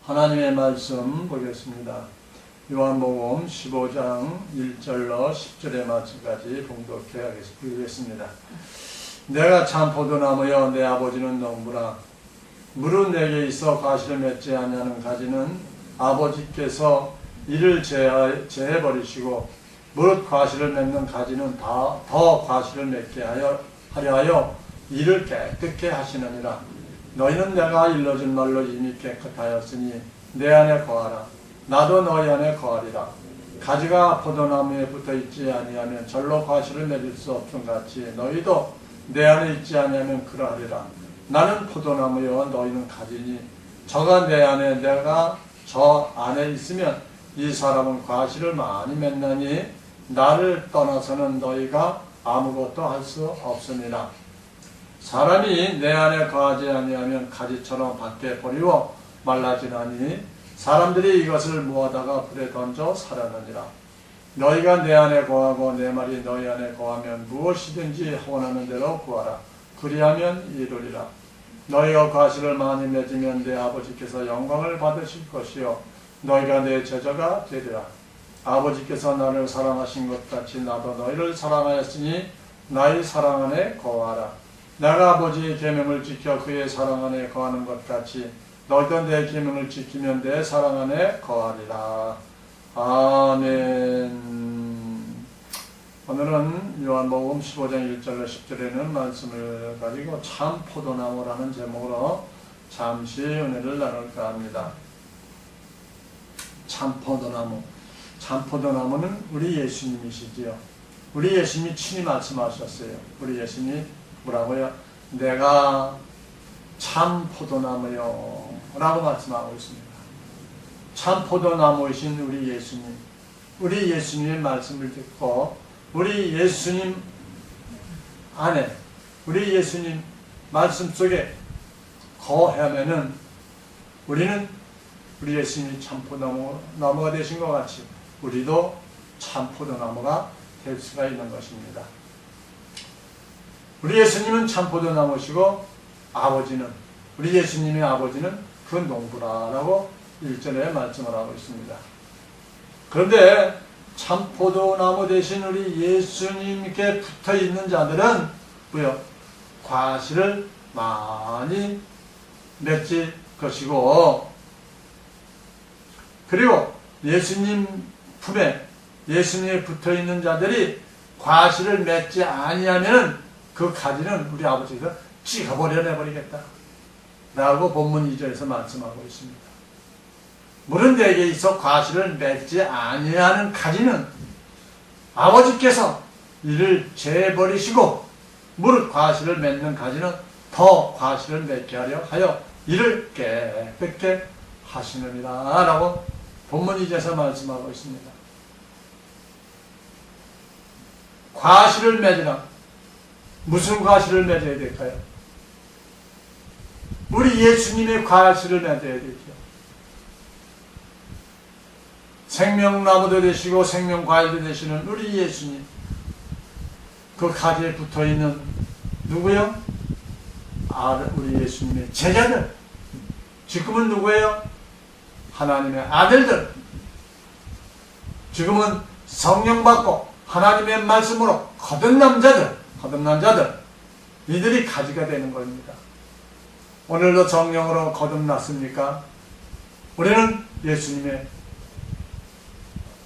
하나님의 말씀 보겠습니다. 요한복음 15장 1절로 10절의 말씀까지 봉독해 보겠습니다. 내가 참 포도나무여 내 아버지는 농부라. 물은 내게 있어 과실을 맺지 아니하는 가지는 아버지께서 이를 제해버리시고 무릇 과실을 맺는 가지는 더 과실을 맺게 하려 하여 이를 깨끗게 하시느니라. 너희는 내가 일러준 말로 이미 깨끗하였으니 내 안에 거하라. 나도 너희 안에 거하리라. 가지가 포도나무에 붙어있지 아니하면 절로 과실을 맺을 수 없음 같이 너희도 내 안에 있지 아니하면 그러하리라. 나는 포도나무여 너희는 가지니 저가 내 안에 내가 저 안에 있으면 이 사람은 과실을 많이 맺나니 나를 떠나서는 너희가 아무것도 할 수 없으니라. 사람이 내 안에 거하지 아니하면 가지처럼 밖에 버리워 말라지나니 사람들이 이것을 모아다가 불에 던져 살아나니라. 너희가 내 안에 거하고 내 말이 너희 안에 거하면 무엇이든지 원하는 대로 구하라. 그리하면 이루리라. 너희가 과실을 많이 맺으면 내 아버지께서 영광을 받으실 것이요 너희가 내 제자가 되리라. 아버지께서 나를 사랑하신 것 같이 나도 너희를 사랑하였으니 나의 사랑 안에 거하라. 내가 아버지의 계명을 지켜 그의 사랑 안에 거하는 것 같이 너희도 내 계명을 지키면 내 사랑 안에 거하리라. 아멘. 오늘은 요한복음 15장 1절로 10절에는 말씀을 가지고 참 포도나무라는 제목으로 잠시 은혜를 나눌까 합니다. 참 포도나무. 참 포도나무는 우리 예수님이시지요. 우리 예수님이 친히 말씀하셨어요. 우리 예수님이 뭐라고요? 내가 참 포도나무요 라고 말씀하고 있습니다. 참 포도나무이신 우리 예수님, 우리 예수님의 말씀을 듣고 우리 예수님 안에, 우리 예수님 말씀 속에 거하면은 우리는 우리 예수님이 참 포도나무가 되신 것 같이 우리도 참 포도나무가 될 수가 있는 것입니다. 우리 예수님은 참 포도나무시고 아버지는, 우리 예수님의 아버지는 그 농부라라고 1절에 말씀을 하고 있습니다. 그런데 참 포도나무 대신 우리 예수님께 붙어 있는 자들은 뭐요? 과실을 많이 맺을 것이고, 그리고 예수님 품에 예수님에 붙어 있는 자들이 과실을 맺지 아니하면 그 가지는 우리 아버지가 찍어버려 내버리겠다 라고 본문 2절에서 말씀하고 있습니다. 물은 내게 있어 과실을 맺지 아니하는 가지는 아버지께서 이를 재버리시고 무릇 과실을 맺는 가지는 더 과실을 맺게 하여 이를 깨끗게 하시느니라 라고 본문 2절에서 말씀하고 있습니다. 과실을 맺으라. 무슨 과실을 맺어야 될까요? 우리 예수님의 과실을 맺어야 되죠. 생명나무도 되시고 생명과일도 되시는 우리 예수님, 그 가지에 붙어있는 누구요? 우리 예수님의 제자들. 지금은 누구예요? 하나님의 아들들. 지금은 성령 받고 하나님의 말씀으로 거듭난 자들, 이들이 가지가 되는 겁니다. 오늘도 성령으로 거듭났습니까? 우리는 예수님의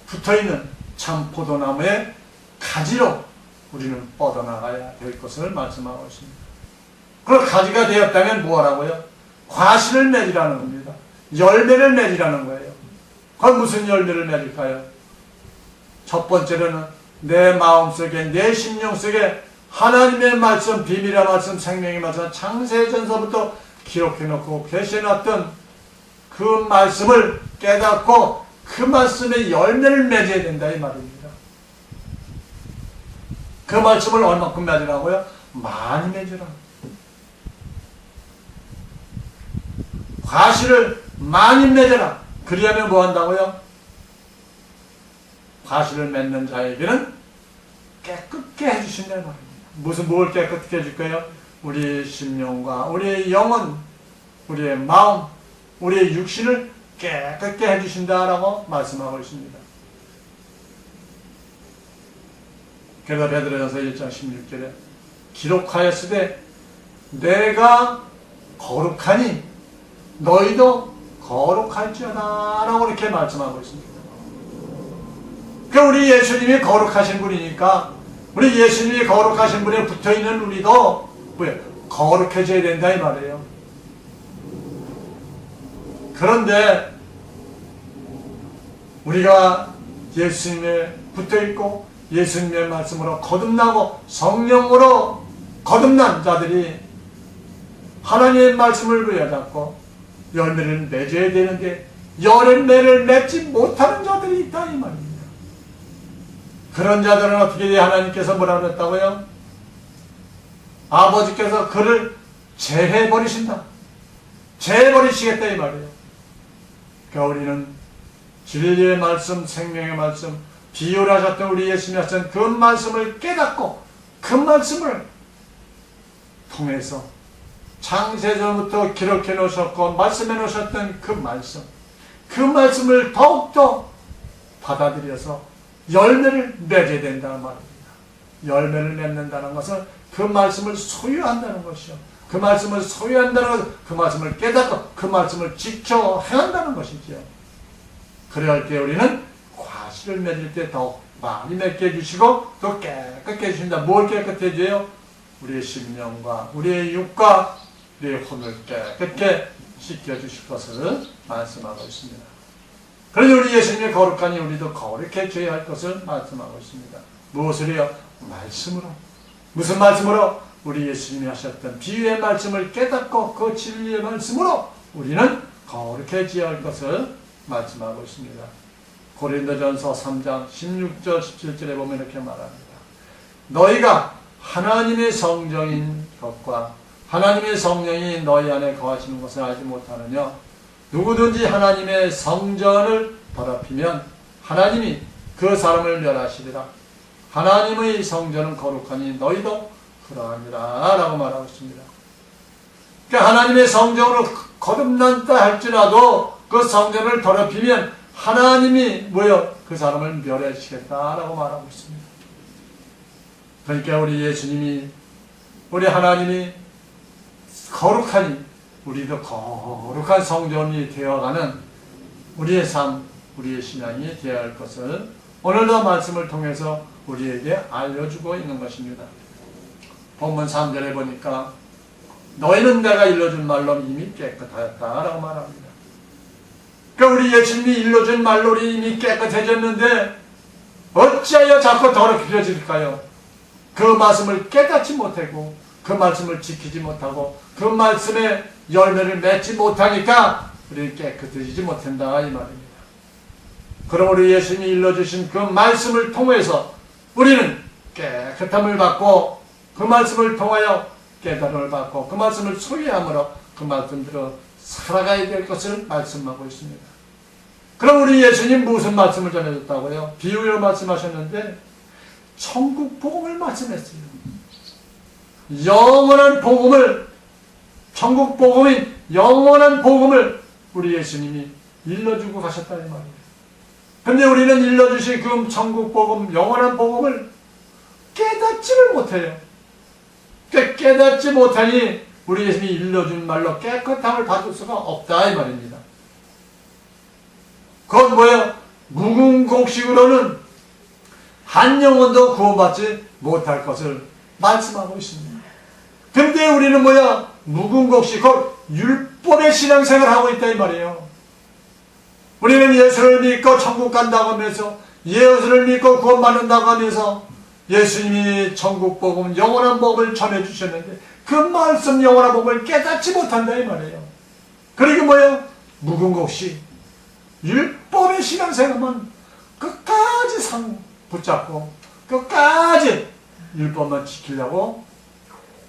붙어있는 참 포도나무의 가지로 우리는 뻗어나가야 될 것을 말씀하고 있습니다. 그럼 가지가 되었다면 뭐라고요? 과실을 맺으라는 겁니다. 열매를 맺으라는 거예요. 그럼 무슨 열매를 맺을까요? 첫 번째로는 내 마음속에, 내 심령 속에 하나님의 말씀, 비밀의 말씀, 생명의 말씀, 창세전서부터 기록해놓고 계셔놨던 그 말씀을 깨닫고 그 말씀의 열매를 맺어야 된다 이 말입니다. 그 말씀을 얼마큼 맺으라고요? 많이 맺으라. 과실을 많이 맺으라. 그리하면 뭐 한다고요? 과실을 맺는 자에게는 깨끗게 해주신다는 말입니다. 뭘 깨끗게 해줄 거예요? 우리의 심령과 우리의 영혼, 우리의 마음, 우리의 육신을 깨끗게 해주신다라고 말씀하고 있습니다. 그래서 베드로전서 1장 16절에 기록하였으되 내가 거룩하니 너희도 거룩할지어다 라고 이렇게 말씀하고 있습니다. 그러니까 우리 예수님이 거룩하신 분이니까 우리 예수님이 거룩하신 분에 붙어있는 우리도 거룩해져야 된다 이 말이에요. 그런데 우리가 예수님에 붙어있고 예수님의 말씀으로 거듭나고 성령으로 거듭난 자들이 하나님의 말씀을 부여잡고 열매를 맺어야 되는데 열매를 맺지 못하는 자들이 있다 이 말입니다. 그런 자들은 어떻게 하나님께서 뭐라 그랬다고요? 아버지께서 그를 제해버리신다. 제해버리시겠다 이 말이에요. 그러니까 우리는 진리의 말씀, 생명의 말씀, 비유하셨던 우리 예수님이 하신 그 말씀을 깨닫고 그 말씀을 통해서 창세전부터 기록해 놓으셨고 말씀해 놓으셨던 그 말씀을 더욱더 받아들여서 열매를 맺어야 된다는 말입니다. 열매를 맺는다는 것은 그 말씀을 소유한다는 것이요. 그 말씀을 소유한다는 것은 그 말씀을 깨닫고 그 말씀을 지켜 행한다는 것이지요. 그럴 때 우리는 과실을 맺을 때 더 많이 맺게 해주시고 또 깨끗게 해주신다. 뭘 깨끗해 줘요? 우리의 심령과 우리의 육과 우리의 혼을 깨끗게 씻겨주실 것을 말씀하고 있습니다. 그러니 우리 예수님이 거룩하니 우리도 거룩해져야 할 것을 말씀하고 있습니다. 무엇을요? 말씀으로. 무슨 말씀으로? 우리 예수님이 하셨던 비유의 말씀을 깨닫고 그 진리의 말씀으로 우리는 거룩해져야 할 것을 말씀하고 있습니다. 고린도전서 3장 16절 17절에 보면 이렇게 말합니다. 너희가 하나님의 성정인 것과 하나님의 성령이 너희 안에 거하시는 것을 알지 못하느냐? 누구든지 하나님의 성전을 더럽히면 하나님이 그 사람을 멸하시리라. 하나님의 성전은 거룩하니 너희도 그러하니라 라고 말하고 있습니다. 그러니까 하나님의 성전으로 거듭난다 할지라도 그 성전을 더럽히면 하나님이 그 사람을 멸하시겠다라고 말하고 있습니다. 그러니까 우리 예수님이 우리 하나님이 거룩하니 우리도 거룩한 성전이 되어가는 우리의 삶, 우리의 신앙이 되어야 할 것을 오늘도 말씀을 통해서 우리에게 알려주고 있는 것입니다. 본문 3절에 보니까 너희는 내가 일러준 말로 이미 깨끗하였다라고 말합니다. 그러니까 우리 예수님이 일러준 말로 우리 이미 깨끗해졌는데 어찌하여 자꾸 더럽혀질까요? 그 말씀을 깨닫지 못하고 그 말씀을 지키지 못하고 그 말씀에 열매를 맺지 못하니까 우리는 깨끗해지지 못한다 이 말입니다. 그럼 우리 예수님이 일러주신 그 말씀을 통해서 우리는 깨끗함을 받고 그 말씀을 통하여 깨달음을 받고 그 말씀을 소유함으로 그 말씀대로 살아가야 될 것을 말씀하고 있습니다. 그럼 우리 예수님 무슨 말씀을 전해줬다고요? 비유로 말씀하셨는데 천국 복음을 말씀했어요. 영원한 복음을, 천국 복음인 영원한 복음을 우리 예수님이 일러주고 가셨다 이 말이에요. 근데 우리는 일러주신 그 천국 복음, 영원한 복음을 깨닫지를 못해요. 깨닫지 못하니 우리 예수님이 일러준 말로 깨끗함을 받을 수가 없다 이 말입니다. 그건 뭐예요? 무궁곡식으로는 한 영혼도 구원받지 못할 것을 말씀하고 있습니다. 근데 우리는 무궁곡식, 곧 율법의 신앙생활을 하고 있다 이 말이에요. 우리는 예수를 믿고 천국 간다고 하면서 예수를 믿고 구원받는다고 하면서 예수님이 천국 복음, 영원한 복음을 전해주셨는데 그 말씀 영원한 복음을 깨닫지 못한다 이 말이에요. 그리고 무궁곡식, 율법의 신앙생활만 끝까지 붙잡고 끝까지 율법만 지키려고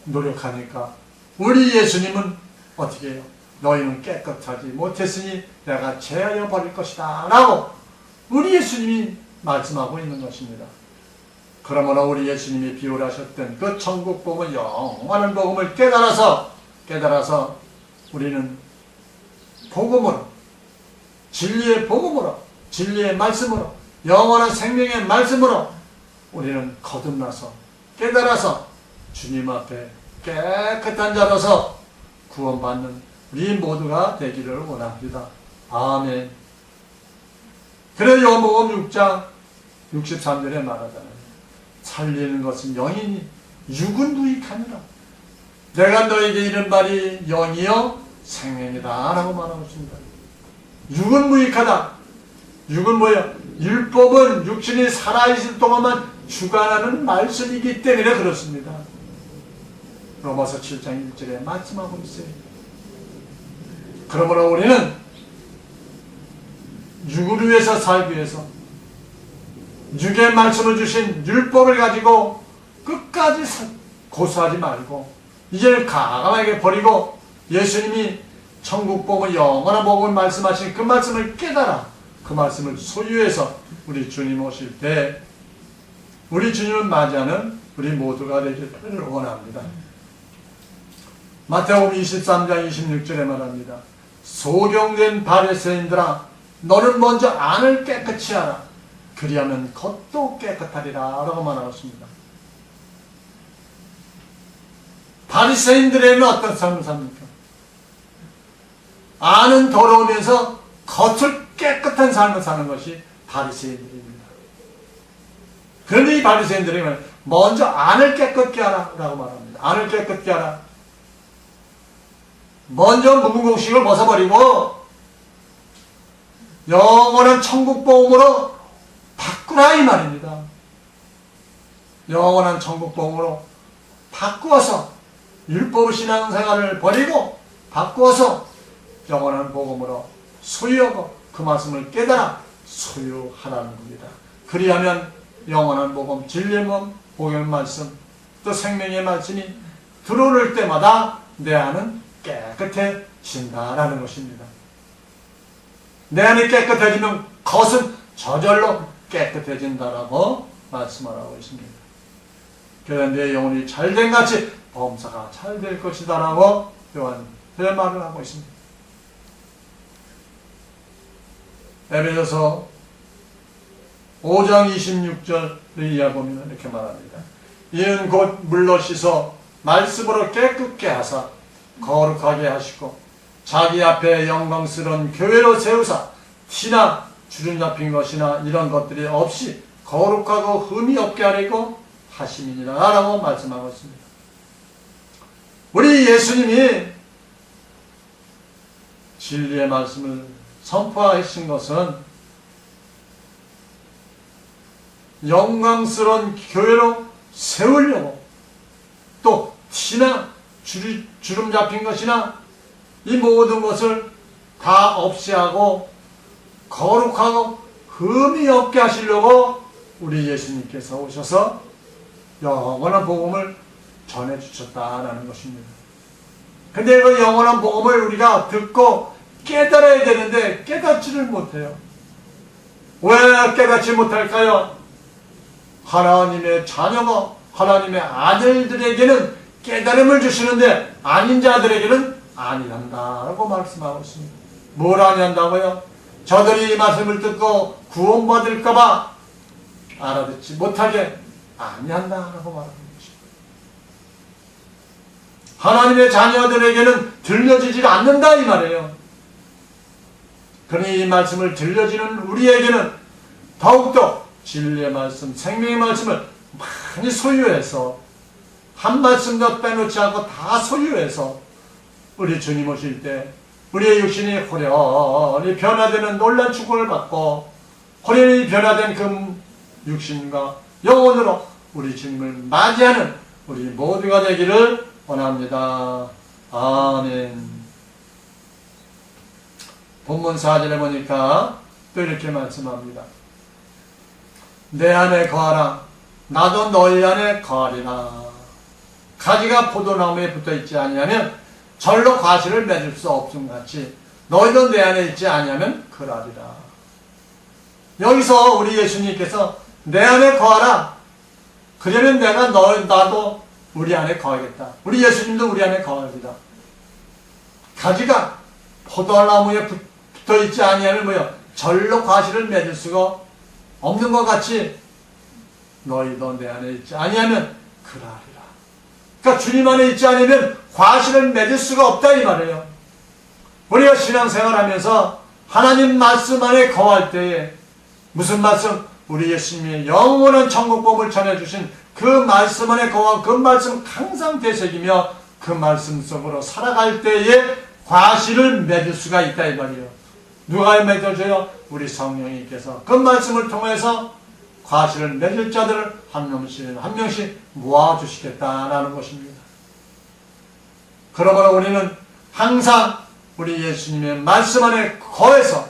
노력하니까 우리 예수님은 어떻게 해요? 너희는 깨끗하지 못했으니 내가 제하여 버릴 것이다 라고 우리 예수님이 말씀하고 있는 것입니다. 그러므로 우리 예수님이 비유하셨던 그 천국 복음, 영원한 복음을 깨달아서 우리는 복음으로 진리의 복음으로, 진리의 말씀으로, 영원한 생명의 말씀으로 우리는 거듭나서 깨달아서 주님 앞에 깨끗한 자로서 구원받는 우리 모두가 되기를 원합니다. 아멘. 그래 요한복음 6장 63절에 말하잖아요. 살리는 것은 영이니 육은 무익하니라. 내가 너에게 이른 말이 영이요 생명이다 라고 말하고 있습니다. 육은 무익하다. 육은 뭐예요? 율법은 육신이 살아있을 동안만 주관하는 말씀이기 때문에 그렇습니다. 로마서 7장 1절에 말씀하고 있어요. 그러므로 우리는 육을 위해서 살기 위해서 육의 말씀을 주신 율법을 가지고 끝까지 고수하지 말고 이제는 과감하게 버리고 예수님이 천국 복음을 영원한 복음을 말씀하신 그 말씀을 깨달아 그 말씀을 소유해서 우리 주님 오실 때 우리 주님을 맞이하는 우리 모두가 되기를 원합니다. 마태복음 23장 26절에 말합니다. 소경된 바리새인들아 너는 먼저 안을 깨끗이 하라. 그리하면 겉도 깨끗하리라 라고 말하고 있습니다. 바리새인들에게는 어떤 삶을 삽니까? 안은 더러우면서 겉을 깨끗한 삶을 사는 것이 바리새인들입니다. 그런데 이 바리새인들은 먼저 안을 깨끗게 하라 라고 말합니다. 안을 깨끗게 하라. 먼저 묵은 곡식을 벗어버리고 영원한 천국 복음으로 바꾸라 이 말입니다. 영원한 천국 복음으로 바꾸어서 율법 신앙생활을 버리고 바꾸어서 영원한 복음으로 소유하고 그 말씀을 깨달아 소유하라는 겁니다. 그리하면 영원한 복음, 진리의 복음의 말씀, 또 생명의 말씀이 들어올 때마다 내 안은 깨끗해진다라는 것입니다. 내 안이 깨끗해지면 겉은 저절로 깨끗해진다라고 말씀을 하고 있습니다. 그래서 내 영혼이 잘된 같이 범사가 잘 될 것이다라고 요한 말을 하고 있습니다. 에베소서 5장 26절을 이해보면 이렇게 말합니다. 이는 곧 물로 씻어 말씀으로 깨끗게 하사 거룩하게 하시고 자기 앞에 영광스러운 교회로 세우사 티나 주름 잡힌 것이나 이런 것들이 없이 거룩하고 흠이 없게 하려고 하심이니라 라고 말씀하고 있습니다. 우리 예수님이 진리의 말씀을 선포하신 것은 영광스러운 교회로 세우려고 또 티나 주름 잡힌 것이나 이 모든 것을 다 없이 하고 거룩하고 흠이 없게 하시려고 우리 예수님께서 오셔서 영원한 복음을 전해주셨다라는 것입니다. 근데 그 영원한 복음을 우리가 듣고 깨달아야 되는데 깨닫지를 못해요. 왜 깨닫지 못할까요? 하나님의 자녀가 하나님의 아들들에게는 깨달음을 주시는데 아닌 자들에게는 아니한다라고 말씀하고 있습니다. 뭘 아니한다고요? 저들이 이 말씀을 듣고 구원받을까봐 알아듣지 못하게 아니한다라고 말합니다. 하나님의 자녀들에게는 들려지지 않는다 이 말이에요. 그러니 이 말씀을 들려지는 우리에게는 더욱더 진리의 말씀, 생명의 말씀을 많이 소유해서 한 말씀도 빼놓지 않고 다 소유해서 우리 주님 오실 때 우리의 육신이 호련히 변화되는 놀란 축복을 받고 호련히 변화된 그 육신과 영혼으로 우리 주님을 맞이하는 우리 모두가 되기를 원합니다. 아멘. 본문 4절에 보니까 또 이렇게 말씀합니다. 내 안에 거하라. 나도 너희 안에 거하리라. 가지가 포도나무에 붙어있지 아니하면 절로 과실을 맺을 수 없음같이 너희도 내 안에 있지 아니하면 그러하리라. 여기서 우리 예수님께서 내 안에 거하라. 그러면 내가 나도 우리 안에 거하겠다. 우리 예수님도 우리 안에 거합니다. 가지가 포도나무에 붙어있지 아니하면 뭐요? 절로 과실을 맺을 수가 없는 것 같이 너희도 내 안에 있지 아니하면 그러하리라. 그러니까 주님 안에 있지 않으면 과실을 맺을 수가 없다 이 말이에요. 우리가 신앙생활하면서 하나님 말씀 안에 거할 때에 무슨 말씀? 우리 예수님의 영원한 천국복을 전해주신 그 말씀 안에 거한 그 말씀 항상 되새기며 그 말씀 속으로 살아갈 때에 과실을 맺을 수가 있다 이 말이에요. 누가 맺어줘요? 우리 성령님께서 그 말씀을 통해서 과실을 맺을 자들을 한 명씩 모아주시겠다라는 것입니다. 그러므로 우리는 항상 우리 예수님의 말씀 안에 거해서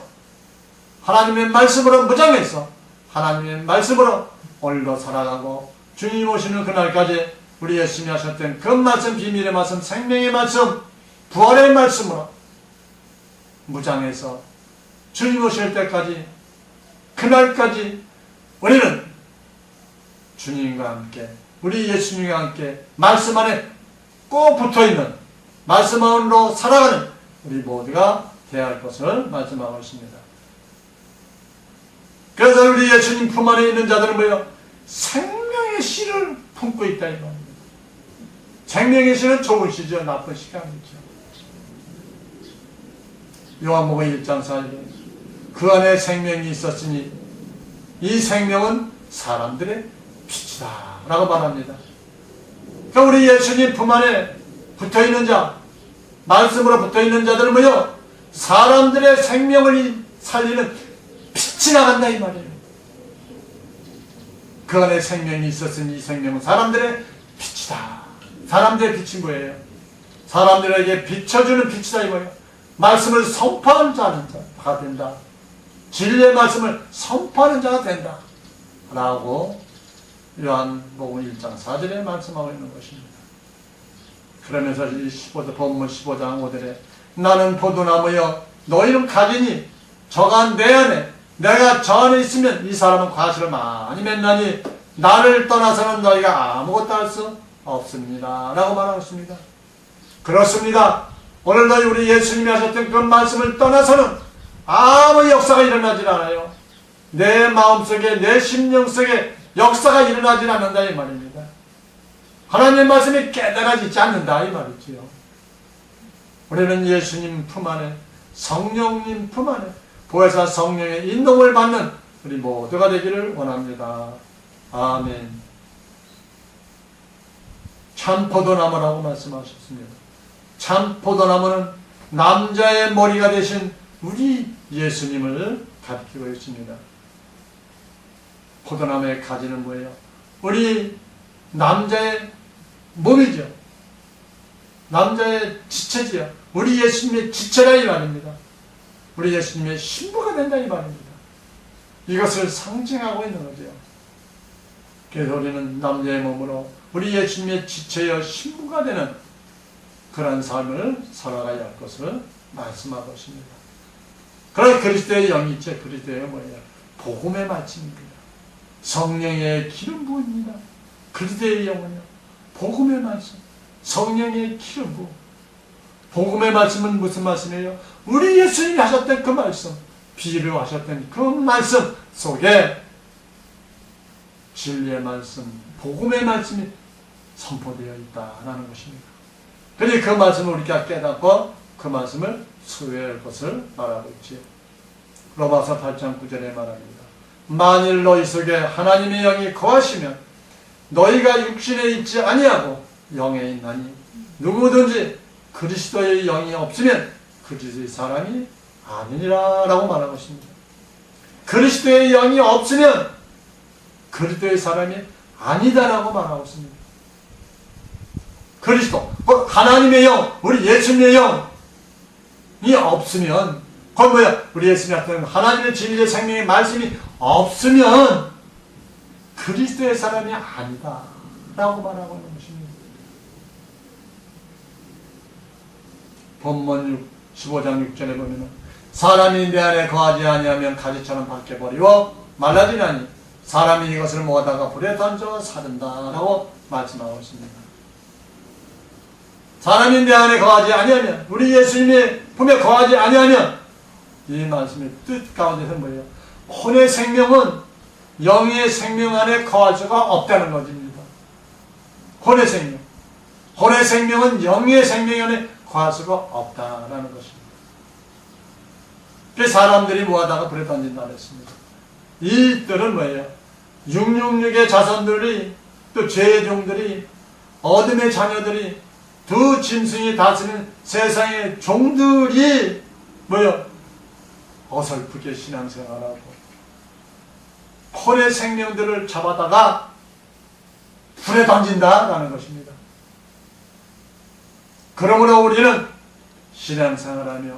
하나님의 말씀으로 무장해서 하나님의 말씀으로 오늘도 살아가고 주님 오시는 그날까지 우리 예수님이 하셨던 그 말씀, 비밀의 말씀, 생명의 말씀, 부활의 말씀으로 무장해서 주님 오실 때까지 그날까지 우리는 주님과 함께 우리 예수님과 함께 말씀 안에 꼭 붙어있는 말씀 안으로 살아가는 우리 모두가 되어야 할 것을 말씀하고 있습니다. 그래서 우리 예수님 품 안에 있는 자들은 뭐예요? 생명의 씨를 품고 있다 이 말입니다. 생명의 씨는 좋은 씨죠, 나쁜 씨가 아니죠. 요한복음 1장 4절에 그 안에 생명이 있었으니 이 생명은 사람들의 빛이다 라고 말합니다. 그러니까 우리 예수님 품 안에 붙어있는 자, 말씀으로 붙어있는 자들은 뭐요? 사람들의 생명을 살리는 빛이 나간다 이 말이에요. 그 안에 생명이 있었으니 이 생명은 사람들의 빛이다. 사람들의 빛인 거예요. 사람들에게 비춰주는 빛이다 이거예요. 말씀을 선포하는 자가 된다. 진리의 말씀을 선포하는 자가 된다 라고 요한복음 1장 4절에 말씀하고 있는 것입니다. 그러면서 이 본문 15장 5절에 나는 포도나무여 너희는 가지니 저가 내 안에 내가 저 안에 있으면 이 사람은 과실을 많이 맺나니 나를 떠나서는 너희가 아무것도 할 수 없습니다 라고 말하고 있습니다. 그렇습니다. 오늘도 우리 예수님이 하셨던 그 말씀을 떠나서는 아무 역사가 일어나질 않아요. 내 마음속에 내 심령 속에 역사가 일어나질 않는다 이 말입니다. 하나님의 말씀이 깨달아지지 않는다 이 말이지요. 우리는 예수님 품 안에 성령님 품 안에 보혜사 성령의 인도를 받는 우리 모두가 되기를 원합니다. 아멘. 참 포도나무라고 말씀하셨습니다. 참 포도나무는 남자의 머리가 되신 우리 예수님을 가리키고 있습니다. 포도나무의 가지는 뭐예요? 우리 남자의 몸이죠. 남자의 지체지요. 우리 예수님의 지체라 이 말입니다. 우리 예수님의 신부가 된다 이 말입니다. 이것을 상징하고 있는 거죠. 그래서 우리는 남자의 몸으로 우리 예수님의 지체여 신부가 되는 그런 삶을 살아가야 할 것을 말씀하고 있습니다. 그러나 그리스도의 영이 있죠. 그리스도의 뭐예요? 복음의 말씀입니다. 성령의 기름 부입니다. 그리스도의 영은요. 복음의 말씀. 성령의 기름 부. 복음의 말씀은 무슨 말씀이에요? 우리 예수님이 하셨던 그 말씀, 비유로 하셨던 그 말씀 속에 진리의 말씀, 복음의 말씀이 선포되어 있다라는 것입니다. 그러니 그 말씀을 우리가 깨닫고 그 말씀을 수호할 것을 말하고 있지요. 로마서 8장 9절에 말합니다. 만일 너희 속에 하나님의 영이 거하시면 너희가 육신에 있지 아니하고 영에 있나니 누구든지 그리스도의 영이 없으면 그리스도의 사람이 아니니라 라고 말하고 있습니다. 그리스도의 영이 없으면 그리스도의 사람이 아니다라고 말하고 있습니다. 그리스도, 하나님의 영, 우리 예수님의 영이 없으면, 그건 뭐야? 우리 예수님이 했던 하나님의 진리의 생명의 말씀이 없으면 그리스도의 사람이 아니다 라고 말하고 있는 것입니다. 본문 15장 6절에 보면 사람이 내 안에 거하지 아니하면 가지처럼 밖에 버리고 말라지나니 사람이 이것을 모아다가 불에 던져 사른다 라고 말씀하고 있습니다. 사람이 내 안에 거하지 아니하면, 우리 예수님의 품에 거하지 아니하면 이 말씀의 뜻 가운데서 뭐예요? 혼의 생명은 영의 생명 안에 거할 수가 없다는 것입니다. 혼의 생명. 혼의 생명은 영의 생명 안에 거할 수가 없다라는 것입니다. 그 사람들이 모아다가 불에 던진다 그랬습니다. 이 뜰은 뭐예요? 666의 자손들이, 또 죄의 종들이, 어둠의 자녀들이, 두 짐승이 다스리는 세상의 종들이 뭐예요? 어설프게 신앙생활하고 혼의 생명들을 잡아다가 불에 던진다라는 것입니다. 그러므로 우리는 신앙생활하며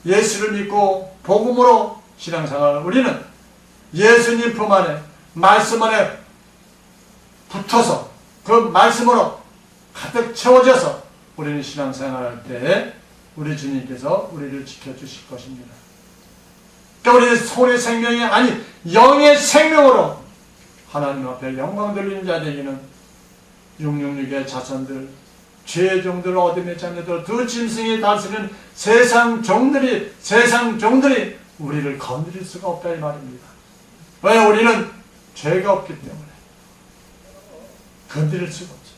예수를 믿고 복음으로 신앙생활을, 우리는 예수님 품 안에, 말씀 안에 붙어서 그 말씀으로 가득 채워져서 우리는 신앙생활할 때 우리 주님께서 우리를 지켜주실 것입니다. 그러니까 우리는 손의 생명이 아닌 영의 생명으로 하나님 앞에 영광 돌리는 자 되기는 666의 자손들, 죄의 종들, 어둠의 자녀들, 두 짐승이 다스리는 세상 종들이 우리를 건드릴 수가 없다 이 말입니다. 왜? 우리는 죄가 없기 때문에 건드릴 수가 없죠.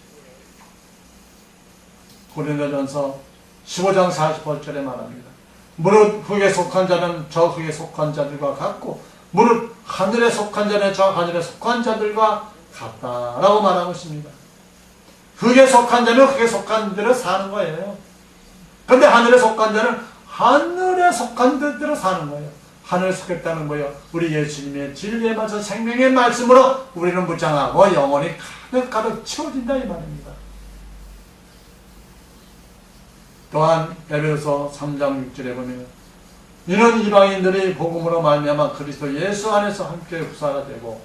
고린도전서 15장 48절에 말합니다. 무릇 흙에 속한 자는 저 흙에 속한 자들과 같고 무릇 하늘에 속한 자는 저 하늘에 속한 자들과 같다라고 말하고 있습니다. 흙에 속한 자는 흙에 속한 대로 사는 거예요. 그런데 하늘에 속한 자는 하늘에 속한 대로 사는 거예요. 하늘에 속했다는 거예요. 우리 예수님의 진리에 맞춰 생명의 말씀으로 우리는 무장하고 영혼이 가득 채워진다 이 말입니다. 또한 에베소서 3장 6절에 보면 이는 이방인들이 복음으로 말미암아 그리스도 예수 안에서 함께 후사가 되고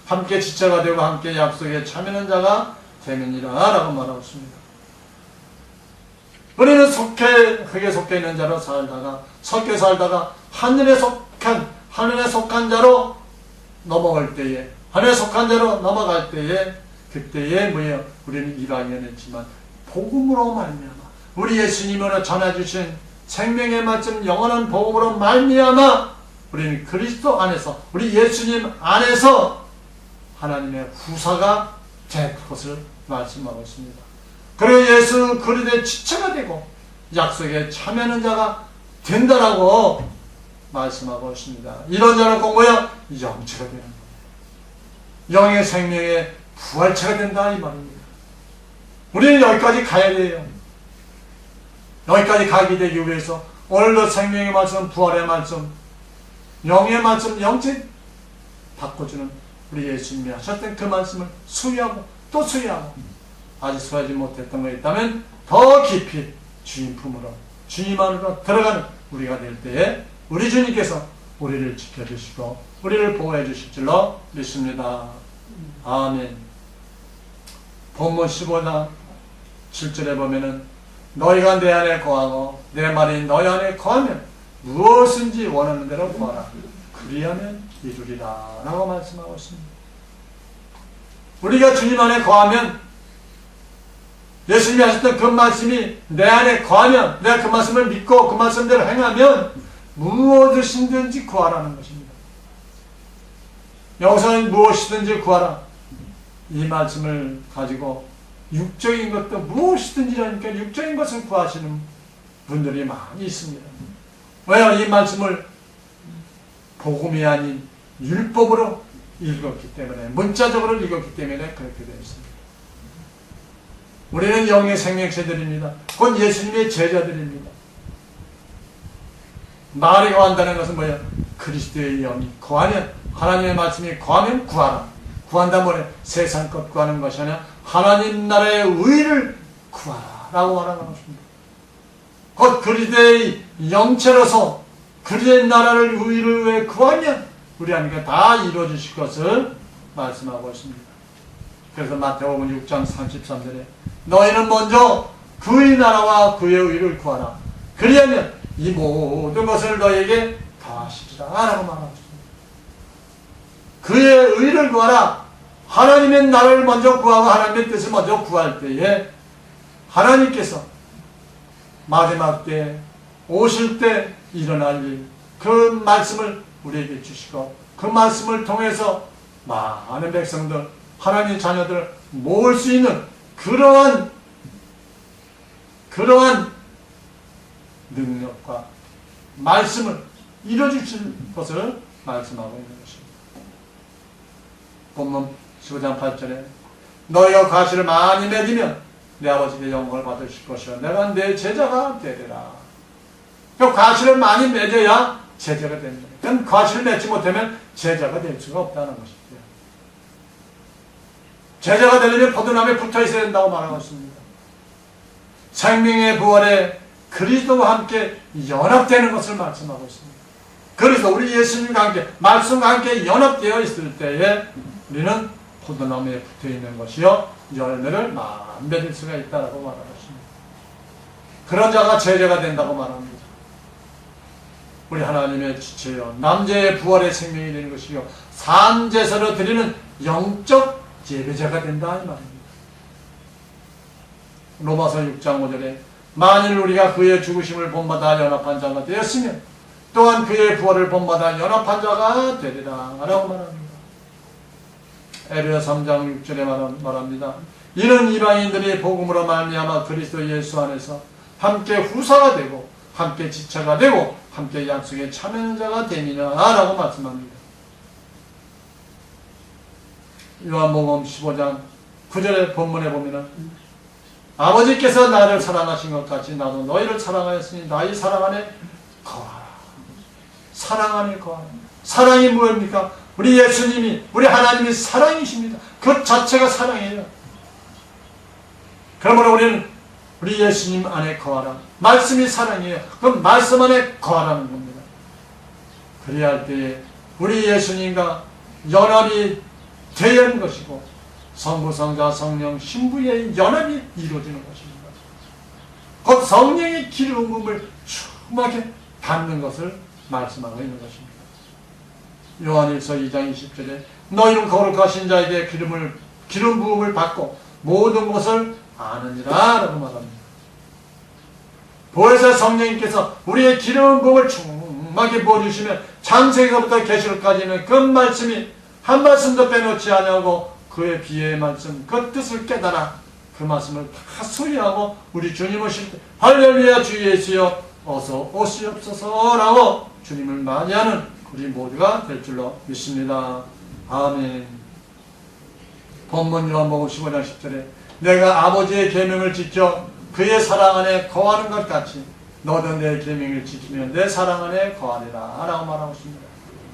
함께 지체가 되고 함께 약속에 참여하는 자가 되느니라 라고 말하고 있습니다. 우리는 흙에 속해 있는 자로 살다가 섞여 살다가 하늘에 속한 자로 넘어갈 때에, 하늘에 속한 자로 넘어갈 때에, 그때에 뭐예요? 우리는 이방인이지만 복음으로 말미암아 우리 예수님으로 전해주신 생명의 말씀 영원한 복음으로 말미암아 우리는 그리스도 안에서, 우리 예수님 안에서 하나님의 후사가 될 것을 말씀하고 있습니다. 그리고 예수 그리스도의 지체가 되고 약속에 참여하는 자가 된다라고 말씀하고 있습니다. 이런 자는 꼭 뭐야? 영체가 되는 거예요. 영의 생명의 부활체가 된다 이 말입니다. 우리는 여기까지 가야 돼요. 여기까지 가기 되기 위해서 오늘도 생명의 말씀, 부활의 말씀, 영의 말씀, 영체 바꿔주는 우리 예수님이 하셨던 그 말씀을 수여하고 또 수여하고 아직 수여하지 못했던 거 있다면 더 깊이 주님 품으로, 주님 안으로 들어가는 우리가 될 때에 우리 주님께서 우리를 지켜주시고 우리를 보호해 주실 줄로 믿습니다. 아멘. 본문 15장 7절에 보면은 너희가 내 안에 거하고 내 말이 너희 안에 거하면 무엇인지 원하는 대로 구하라. 그리하면 이루리라 라고 말씀하고 있습니다. 우리가 주님 안에 거하면, 예수님이 하셨던 그 말씀이 내 안에 거하면, 내가 그 말씀을 믿고 그 말씀대로 행하면 무엇이든지 구하라는 것입니다. 여기서는 무엇이든지 구하라 이 말씀을 가지고 육적인 것도 무엇이든지라니까 육적인 것을 구하시는 분들이 많이 있습니다. 왜요? 이 말씀을 복음이 아닌 율법으로 읽었기 때문에, 문자적으로 읽었기 때문에 그렇게 되어 있습니다. 우리는 영의 생명체들입니다. 곧 예수님의 제자들입니다. 말이 거한다는 것은 뭐예요? 그리스도의 영이 거하면, 하나님의 말씀이 거하면 구하라. 구한다 뭐래? 세상 것 구하는 것이 아니라 하나님 나라의 의를 구하라 라고 말하는 것입니다. 곧 그리스도의 영체로서 그리스도의 나라를 의를 위해 구하면 우리 하나님께 다 이루어주실 것을 말씀하고 있습니다. 그래서 마태복음 6장 33절에 너희는 먼저 그의 나라와 그의 의를 구하라. 그리하면 이 모든 것을 너희에게 더하시리라 라고 말하고 있습니다. 그의 의를 구하라. 하나님의 나라를 먼저 구하고 하나님의 뜻을 먼저 구할 때에 하나님께서 마지막 때 오실 때 일어날 일, 그 말씀을 우리에게 주시고 그 말씀을 통해서 많은 백성들, 하나님의 자녀들 모을 수 있는 그러한 능력과 말씀을 이루어주실 것을 말씀하고 있는 것입니다. 본문 15장 8절에 너희가 과실을 많이 맺으면 내 아버지께 영광을 받으실 것이요 내가 내 제자가 되리라. 그 과실을 많이 맺어야 제자가 됩니다. 그럼 과실을 맺지 못하면 제자가 될 수가 없다는 것이죠. 제자가 되려면 포도나무에 붙어 있어야 된다고 말하고 있습니다. 생명의 부활에 그리스도와 함께 연합되는 것을 말씀하고 있습니다. 그래서 우리 예수님과 함께 말씀과 함께 연합되어 있을 때에 우리는 포도나무에 붙어 있는 것이요 열매를 맺을 수가 있다고 말하고 있습니다. 그런 자가 제자가 된다고 말합니다. 우리 하나님의 지체요 남자의 부활의 생명이 되는 것이요 산제사로 드리는 영적 예배자가 된다 이 말입니다. 로마서 6장 5절에 만일 우리가 그의 죽으심을 본받아 연합한 자가 되었으면 또한 그의 부활을 본받아 연합한 자가 되리라 라고 말합니다. 에베소 3장 6절에 말합니다. 이는 이방인들이 복음으로 말미암아 그리스도 예수 안에서 함께 후사가 되고 함께 지체가 되고 함께 약속에 참여하는 자가 되니라 라고 말씀합니다. 요한복음 15장 9절의 본문에 보면은 아버지께서 나를 사랑하신 것 같이 나도 너희를 사랑하였으니 나의 사랑 안에 거하라. 사랑 안에 거하라. 사랑이 무엇입니까? 우리 예수님이 우리 하나님이 사랑이십니다. 그 자체가 사랑이에요. 그러므로 우리는 우리 예수님 안에 거하라. 말씀이 사랑이에요. 그럼 말씀 안에 거하라는 겁니다. 그래야 할 때에 우리 예수님과 연합이 되어야 하는 것이고 성부, 성자, 성령, 신부의 연합이 이루어지는 것입니다. 곧 성령의 기름 부음을 충만하게 받는 것을 말씀하고 있는 것입니다. 요한일서 2장 20절에 너희는 거룩하신 자에게 기름 부음을 받고 모든 것을 아느니라 라고 말합니다. 보혜사 성령님께서 우리의 기름 부음을 충만하게 부어주시면 창세기부터 계시록까지는 그 말씀이 한 말씀도 빼놓지 아니하고 그의 비의 말씀 그 뜻을 깨달아 그 말씀을 다 소리하고 우리 주님 오실 때 할렐루야 주 예수여 어서 오시옵소서 라고 주님을 맞이하는 우리 모두가 될 줄로 믿습니다. 아멘. 본문 요한복음 15장 10절에 내가 아버지의 계명을 지켜 그의 사랑 안에 거하는 것 같이 너도 내 계명을 지키면 내 사랑 안에 거하리라 라고 말하고 있습니다.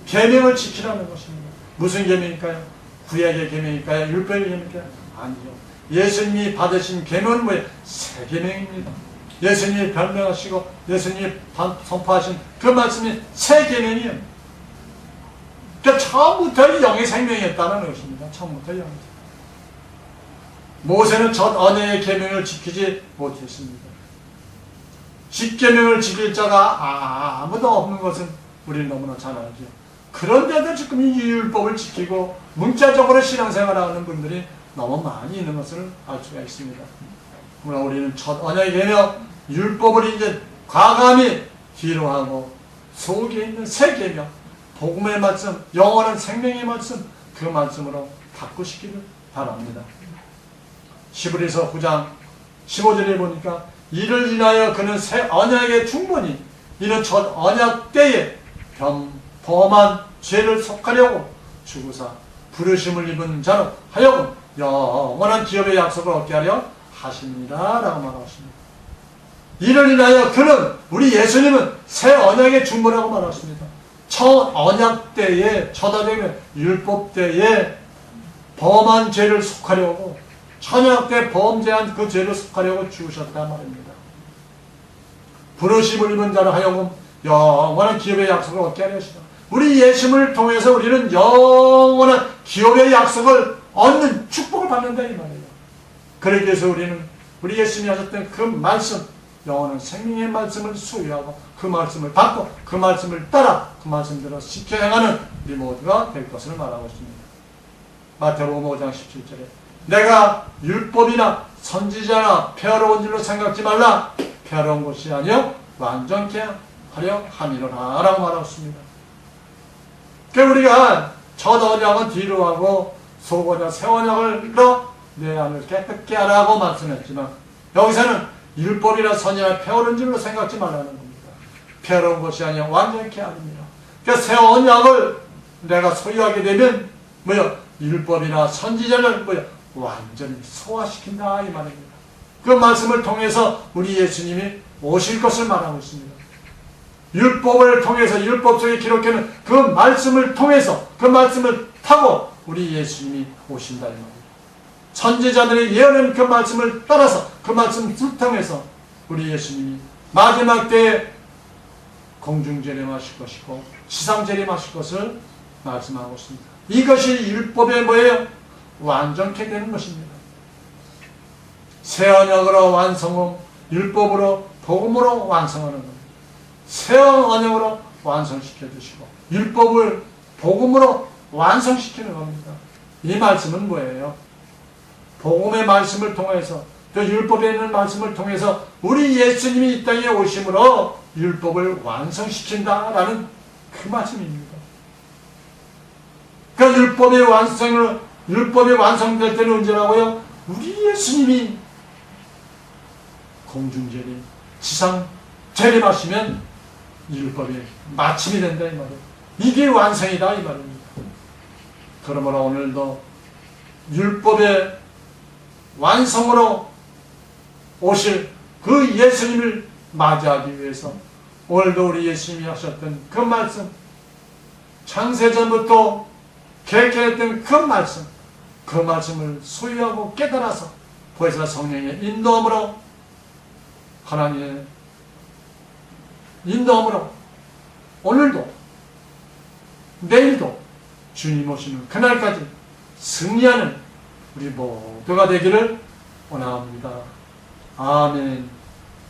계명을 지키라는 것입니다. 무슨 계명일까요? 구약의 계명일까요? 율법의 계명일까요? 아니요. 예수님이 받으신 계명은 뭐예요? 새 계명입니다. 예수님이 변명하시고 예수님이 선포하신 그 말씀이 새 계명이에요. 그러니까 처음부터 영의 생명이었다는 것입니다. 처음부터 영의 생명. 모세는 첫 언약의 계명을 지키지 못했습니다. 십계명을 지킬 자가 아무도 없는 것은 우리는 너무나 잘 알죠. 그런데도 지금 이 율법을 지키고 문자적으로 신앙생활하는 분들이 너무 많이 있는 것을 알 수가 있습니다. 그러나 우리는 첫 언약의 계명 율법을 이제 과감히 뒤로 하고 속에 있는 새 계명 복음의 말씀 영원한 생명의 말씀 그 말씀으로 바꾸시기를 바랍니다. 히브리서 9장 15절에 보니까 이를 인하여 그는 새 언약의 충분히 이는 첫 언약 때에 범한 죄를 속하려고 죽으사 부르심을 입은 자로 하여금 영원한 기업의 약속을 얻게 하려 하십니다 라고 말하십니다. 이를 인하여 그는 우리 예수님은 새 언약의 중보라고 말하십니다. 첫 언약 때에 첫 언약의 율법 때에 범한 죄를 속하려고 천약 때 범죄한 그 죄를 속하려고 죽으셨단 말입니다. 부르심을 입은 자로 하여금 영원한 기업의 약속을 얻게 하려 하시다. 우리 예수님을 통해서 우리는 영원한 기업의 약속을 얻는 축복을 받는다 이 말이에요. 그러기 위해서 우리는 우리 예수님이 하셨던 그 말씀 영원한 생명의 말씀을 수여하고 그 말씀을 받고 그 말씀을 따라 그 말씀대로 지켜 행하는 우리 모두가 될 것을 말하고 있습니다. 마태복음 5장 17절에 내가 율법이나 선지자나 폐하러운 줄로 생각지 말라. 폐하러운 것이 아니요 완전케 하려 함이로라 라고 말하고 있습니다. 그러니까 우리가 첫 언약은 뒤로 하고 속 언약, 새 언약으로 내 안을 깨끗게 하라고 말씀했지만 여기서는 율법이나 선이나 배우는 줄로 생각지 말라는 겁니다. 배우는 것이 아니라 완전케 하느니라. 그러니까 새 언약을 내가 소유하게 되면 율법이나 선지자를 완전히 소화시킨다 이 말입니다. 그 말씀을 통해서 우리 예수님이 오실 것을 말하고 있습니다. 율법을 통해서 율법 속에 기록되는 그 말씀을 통해서 그 말씀을 타고 우리 예수님이 오신다 이 말입니다. 선지자들이 예언한 그 말씀을 따라서 그 말씀을 통해서 우리 예수님이 마지막 때에 공중재림하실 것이고 지상재림하실 것을 말씀하고 있습니다. 이것이 율법의 뭐예요? 완전케 되는 것입니다. 새 언약으로 완성하고 율법으로 복음으로 완성하는 겁니다. 새 언약으로 완성시켜 주시고 율법을 복음으로 완성시키는 겁니다. 이 말씀은 뭐예요? 복음의 말씀을 통해서 또 율법에 있는 말씀을 통해서 우리 예수님이 이 땅에 오심으로 율법을 완성시킨다라는 그 말씀입니다. 그러니까 율법이 완성될 때는 언제라고요? 우리 예수님이 공중재림, 지상재림하시면 율법이 마침이 된다 이 말이에요. 이게 완성이다 이 말입니다. 그러므로 오늘도 율법의 완성으로 오실 그 예수님을 맞이하기 위해서 오늘도 우리 예수님이 하셨던 그 말씀, 창세전부터 계획했던 그 말씀을 소유하고 깨달아서 보혜사 성령의 인도함으로 하나님의 인도함으로 오늘도 내일도 주님 오시는 그날까지 승리하는 우리 모두가 되기를 원합니다. 아멘.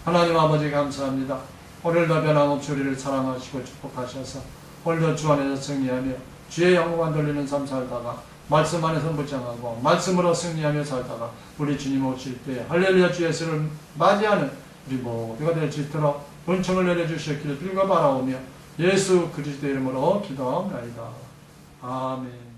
하나님 아버지 감사합니다. 오늘도 변함없이 우리를 사랑하시고 축복하셔서 오늘도 주 안에서 승리하며 주의 영광 돌리는 삶 살다가 말씀 안에서 무장하고 말씀으로 승리하며 살다가 우리 주님 오실 때 할렐루야 주 예수를 맞이하는 우리 모두가 될 수 있도록 은총을 내려주셨기를 빌고 바라오며 예수 그리스도 이름으로 기도하옵나이다. 아멘.